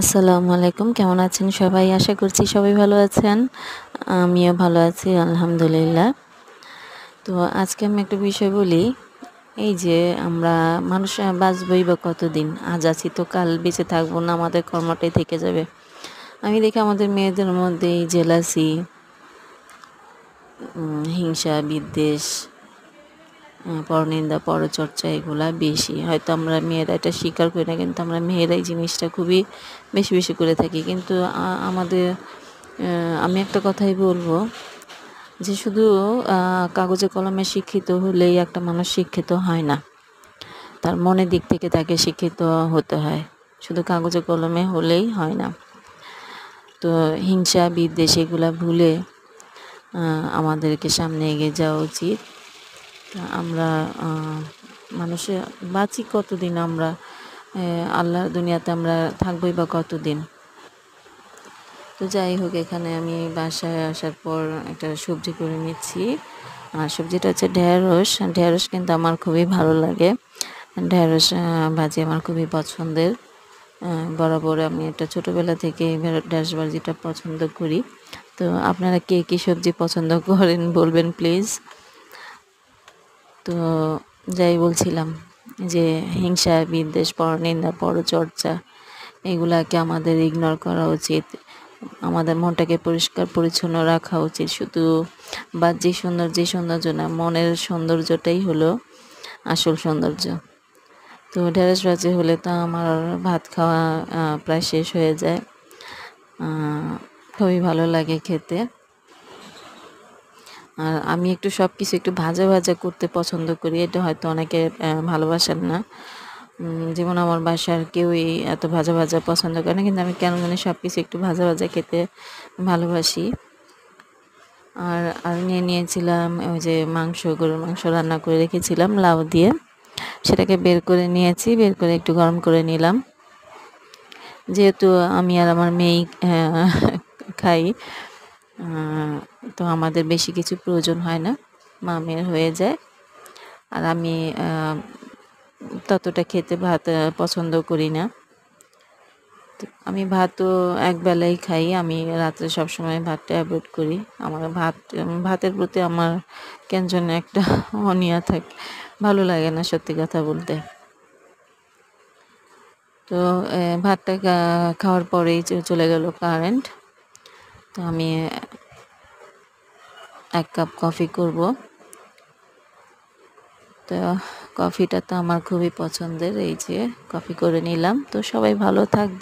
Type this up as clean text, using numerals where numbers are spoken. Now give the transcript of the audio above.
আসসালামু আলাইকুম, কেমন আছেন সবাই? আশা করছি সবাই ভালো আছেন। আমিও ভালো আছি আলহামদুলিল্লাহ। তো আজকে আমি একটা বিষয় বলি, এই যে আমরা মানুষ বাঁচবই বা কতদিন? আজ আছি তো কাল বেঁচে থাকবো না, আমাদের কর্মটাই থেকে যাবে। আমি দেখি আমাদের মেয়েদের মধ্যে এই জেলাসি, হিংসা, বিদ্বেষ, পরনিন্দা, পরচর্চা এগুলা বেশি। হয়তো আমরা মেয়েরা এটা স্বীকার করি না, কিন্তু আমরা মেয়েরাই জিনিসটা খুবই বেশি করে থাকি। কিন্তু আমাদের আমি একটা কথাই বলবো যে শুধু কাগজে কলমে শিক্ষিত হলেই একটা মানুষ শিক্ষিত হয় না। তার মনের দিক থেকে তাকে শিক্ষিত হতে হয়। শুধু কাগজে কলমে হলেই হয় না। তো হিংসা, বিদ্বেষ এগুলা ভুলে আমাদেরকে সামনে এগিয়ে যাওয়া উচিত। আমরা মানুষে বাঁচি কতদিন? আমরা আল্লাহর দুনিয়াতে আমরা থাকবোই বা কতদিন? তো যাই হোক, এখানে আমি বাসায় আসার পর একটা সবজি করে নিচ্ছি। আর সবজিটা হচ্ছে ঢেঁড়স। ঢেঁড়স কিন্তু আমার খুবই ভালো লাগে। ঢেঁড়স ভাজি আমার খুবই পছন্দের। বরাবর আমি এটা ছোটোবেলা থেকে ঢেঁড়স ভাজিটা পছন্দ করি। তো আপনারা কে কী সবজি পছন্দ করেন বলবেন প্লিজ। তো যাই বলছিলাম যে হিংসা, বিদ্বেষ, পরনিন্দা, পরচর্চা এগুলাকে আমাদের ইগনোর করা উচিত। আমাদের মনটাকে পরিষ্কার পরিচ্ছন্ন রাখা উচিত। শুধু বাহ্যিক সৌন্দর্য না, মনের সৌন্দর্যটাই হলো আসল সৌন্দর্য। তো ঢেঁড়স ভাজি হলে তো আমার ভাত খাওয়া প্রায় শেষ হয়ে যায়। খুবই ভালো লাগে খেতে। আর আমি একটু সব কিছু একটু ভাজা করতে পছন্দ করি। এটা হয়তো অনেকে ভালোবাসেন না। যেমন আমার বাসার কেউই এত ভাজা পছন্দ করে না, কিন্তু আমি কেন জানি সব কিছু একটু ভাজা খেতে ভালোবাসি। আর নিয়েছিলাম ওই যে গরুর মাংস রান্না করে রেখেছিলাম লাউ দিয়ে, সেটাকে বের করে নিয়েছি। বের করে একটু গরম করে নিলাম। যেহেতু আমি আর আমার মেয়েই খাই, তো আমাদের বেশি কিছু প্রয়োজন হয় না, মা মেয়ের হয়ে যায়। আর আমি ততটা খেতে ভাত পছন্দ করি না। আমি ভাতও একবেলাই খাই। আমি রাত্রে সবসময় ভাতটা অ্যাভয়েড করি। আমার ভাতের প্রতি আমার কেন যেন একটা অনীহা থাকে, ভালো লাগে না সত্যি কথা বলতে। তো ভাতটা খাওয়ার পরেই চলে গেল কারেন্ট। তো আমি 1 কাপ কফি করব। তো কফিটা তো আমার খুবই পছন্দের। এই যে কফি করে নিলাম। তো সবাই ভালো থাকবে।